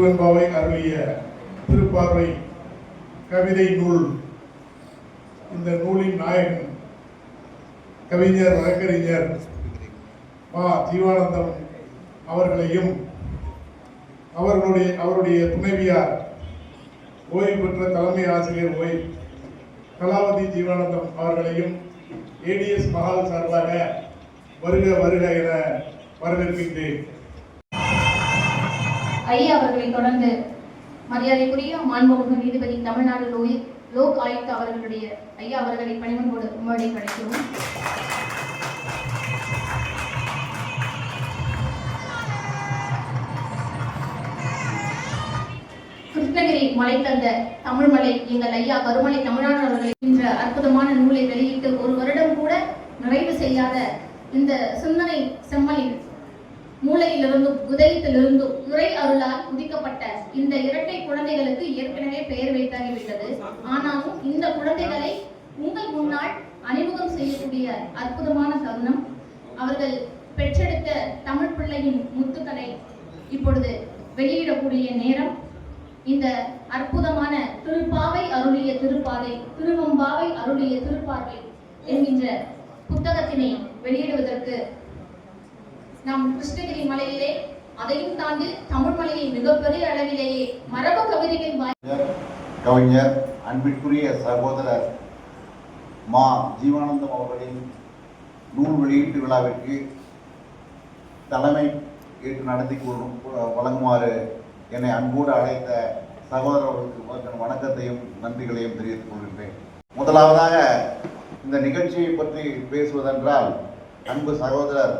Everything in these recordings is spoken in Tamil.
திருவெண்பாவை அருளிய திருப்பார்வை கவிதை நூல். இந்த நூலின் நாயகன் கவிஞர் வழக்கறிஞர் மா. ஜீவானந்தம் அவர்களையும் அவருடைய துணைவியார் ஓய்வு பெற்ற தலைமை ஆசிரியர் கலாவதி ஜீவானந்தம் அவர்களையும் ஏடிஎஸ் மஹால் சார்பாக வருக வருக என வரவேற்கின்றேன். ஐயா அவர்களை தொடர்ந்து மரியாதைக்குரிய மாண்புமிகு நீதிபதி தமிழ்நாடு லோக் ஆயுக்தா அவர்களுடைய ஐயா அவர்களை பணிவன்போடு உங்களுடைய கிடைக்கிறோம். கிருஷ்ணகிரி மலை தந்த தமிழ்மலை எங்கள் ஐயா கருமலை தமிழ்நாடு அவர்களை என்ற அற்புதமான நூலை வெளியிட்டு ஒரு வருடம் கூட நிறைவு செய்யாத இந்த சிந்தனை செம்மலின் மூளையிலிருந்தும் உதயத்திலிருந்தும் உரை அருளால் உதிக்கப்பட்ட இந்த இரட்டை குழந்தைகளுக்கு ஏற்கனவே பெயர் வைத்தாகிவிட்டது. ஆனாலும் இந்த குழந்தைகளை உங்கள் முன்னால் அறிமுகம் செய்யக்கூடிய அற்புதமான தருணம். அவர்கள் பெற்றெடுத்த தமிழ் பிள்ளையின் முத்துக்களை இப்பொழுது வெளியிடக்கூடிய நேரம். இந்த அற்புதமான திருப்பாவை அருளிய திருப்பாதை, திருவெம்பாவை அருளிய திருப்பார்வை என்கின்ற புத்தகத்தினை வெளியிடுவதற்கு நாம் கிருஷ்ணகிரி மலையிலே, அதையும் தாண்டி தமிழ் மலையை மிகப்பெரிய அளவிலேயே மரபு கவிதைகள் கவிஞர் அன்பிற்குரிய சகோதரர் மா. ஜீவானந்தம் அவர்களின் நூல் வெளியீட்டு விழாவிற்கு தலைமை ஏற்று நடத்தி வழங்குமாறு என்னை அன்போடு அழைத்த சகோதரர்களுக்கு வணக்கத்தையும் நன்றிகளையும் தெரிவித்துக் கொள்கின்றேன். முதலாவதாக இந்த நிகழ்ச்சியை பற்றி பேசுவதென்றால் அன்பு சகோதரர்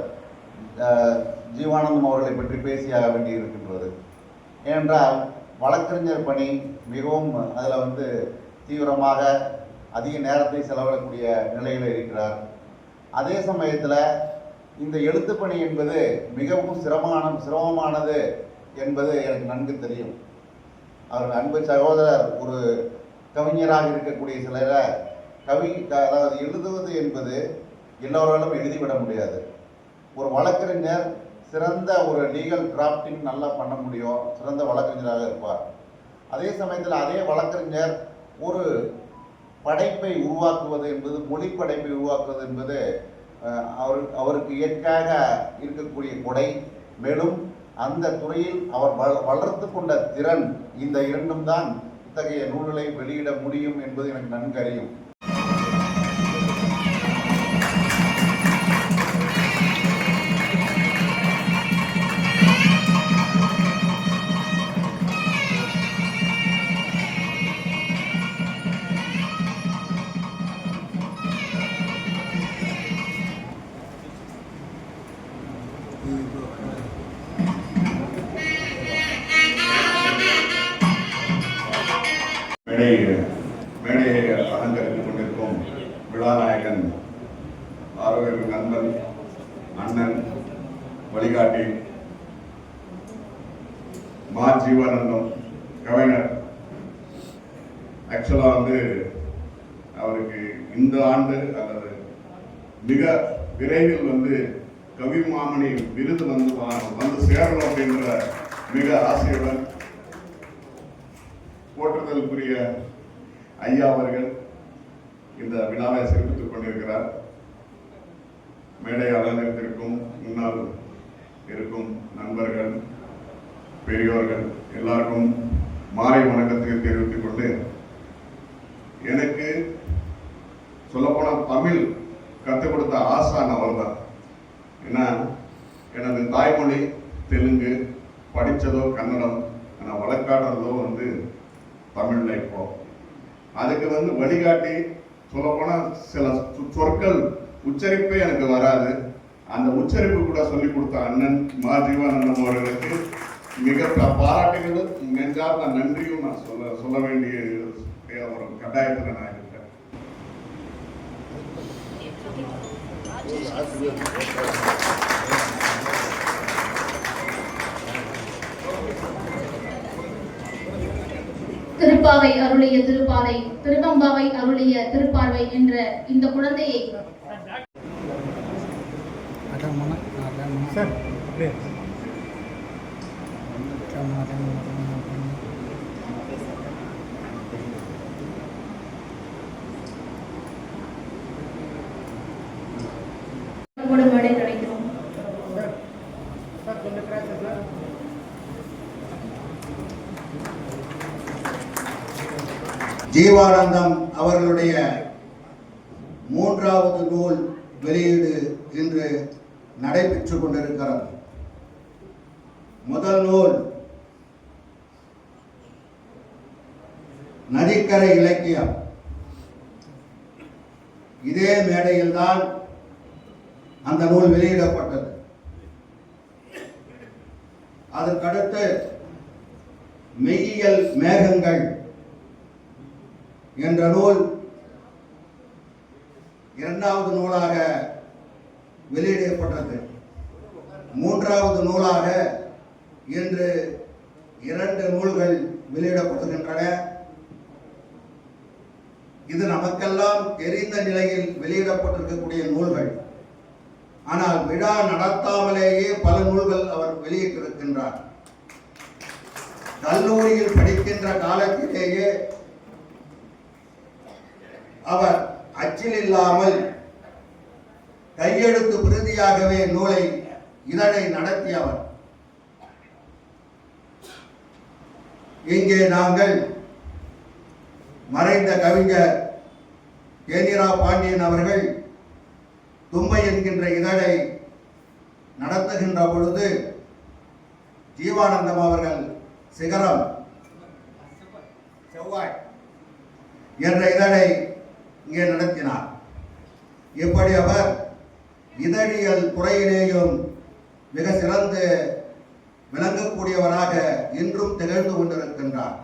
ஜீவானந்தம் அவர்களை பற்றி பேசியாக வேண்டி இருக்கின்றது. ஏனென்றால் வழக்கறிஞர் பணி மிகவும் அதில் தீவிரமாக அதிக நேரத்தை செலவிடக்கூடிய நிலையில் இருக்கிறார். அதே சமயத்தில் இந்த எழுத்து பணி என்பது மிகவும் சிரமமானது என்பது எனக்கு நன்கு தெரியும். அவர் அன்பு சகோதரர் ஒரு கவிஞராக இருக்கக்கூடிய சிலரை அதாவது எழுதுவது என்பது எல்லோராலும் எழுதிவிட முடியாது. ஒரு வழக்கறிஞர் சிறந்த ஒரு லீகல் டிராஃப்டிங் நல்லா பண்ண முடியும், சிறந்த வழக்கறிஞராக இருப்பார். அதே சமயத்தில் அதே வழக்கறிஞர் ஒரு படைப்பை உருவாக்குவது என்பது, மொழி படைப்பை உருவாக்குவது என்பது அவருக்கு இயற்கையாக இருக்கக்கூடிய கொடை. மேலும் அந்த துறையில் அவர் வளர்த்து கொண்ட திறன், இந்த இரண்டும் தான் இத்தகைய நூல்களை வெளியிட முடியும் என்பது எனக்கு நன்கு அறியும். மேடையை அலங்கரித்துக் கொண்டிருக்கும் விழாநாயகன், ஆரோக்கிய நண்பன், அண்ணன், வழிகாட்டி மா. ஜீவானந்தம் கவிஞர். ஆக்சுவலாக அவருக்கு இந்த ஆண்டு அல்லது மிக விரைவில் கவி மாமணி விருது வந்து சேரணும் அப்படின்ற மிக ஆசையுடன் போற்றுதலுக்குரிய ஐயா அவர்கள் இந்த விழாவை சிறப்பித்துக் கொண்டிருக்கிறார். மேடை அலங்கரித்திருக்கும் முன்னால் இருக்கும் நண்பர்கள், பெரியோர்கள் எல்லாருக்கும் மாலை வணக்கத்தை தெரிவித்துக் கொண்டு, எனக்கு சொல்லப்போனால் தமிழ் கற்றுக் கொடுத்த ஆசான் அவர்தான். ஏன்னா எனது தாய்மொழி தெலுங்கு, படித்ததோ கன்னடம், ஆனால் வழக்காடுறதோ தமிழ்ல. இப்போ அதுக்கு வழிகாட்டி சொல்லப்போனால் சில சொற்கள் உச்சரிப்பே எனக்கு வராது. அந்த உச்சரிப்பு கூட சொல்லிக் கொடுத்த அண்ணன் மா. ஜீவானந்தம் அவர்களுக்கு மிக பாராட்டுகளும் நெஞ்சார்ந்த நன்றியும் நான் சொல்ல வேண்டிய ஒரு கட்டாயத்தில் நான் இருக்கேன். திருப்பாவை அருளிய திருப்பாதை, திருவெம்பாவை அருளிய திருப்பார்வை என்ற இந்த குழந்தையை சார் ஜீவானந்தம் அவர்களுடைய 3வது நூல் வெளியீடு இன்று நடைபெற்றுக் கொண்டிருக்கிறது. முதல் நூல் நதிக்கரை இலக்கியம். இதே மேடையில்தான் அந்த நூல் வெளியிடப்பட்டது. அதற்கடுத்து மெய்யியல் மேகங்கள் என்ற நூல் 2வது நூலாக வெளியிடப்பட்டது. 3வது நூலாக இன்று 2 நூல்கள் வெளியிடப்படுகின்றன. இது நமக்கெல்லாம் தெரிந்த நிலையில் வெளியிடப்பட்டிருக்கக்கூடிய நூல்கள். ஆனால் விழா நடத்தாமலேயே பல நூல்கள் அவர் வெளியிட்டிருக்கின்றார். கல்லூரியில் படிக்கின்ற காலத்திலேயே அவர் அச்சில் இல்லாமல் கையெழுத்து பிரதியாகவே நூலை இதழை நடத்தியவர். இங்கே நாங்கள் மறைந்த கவிஞர் தேனிரா பாண்டியன் அவர்கள் தும்மை என்கின்ற இதழை நடத்துகின்ற பொழுது ஜீவானந்தம் அவர்கள் சிகரம் செவ்வாய் என்ற இதழை இங்கே நடத்தினார். இப்படி அவர் இதழியல் துறையிலேயும் மிக சிறந்து விளங்கக்கூடியவராக இன்றும் திகழ்ந்து கொண்டிருக்கின்றார்.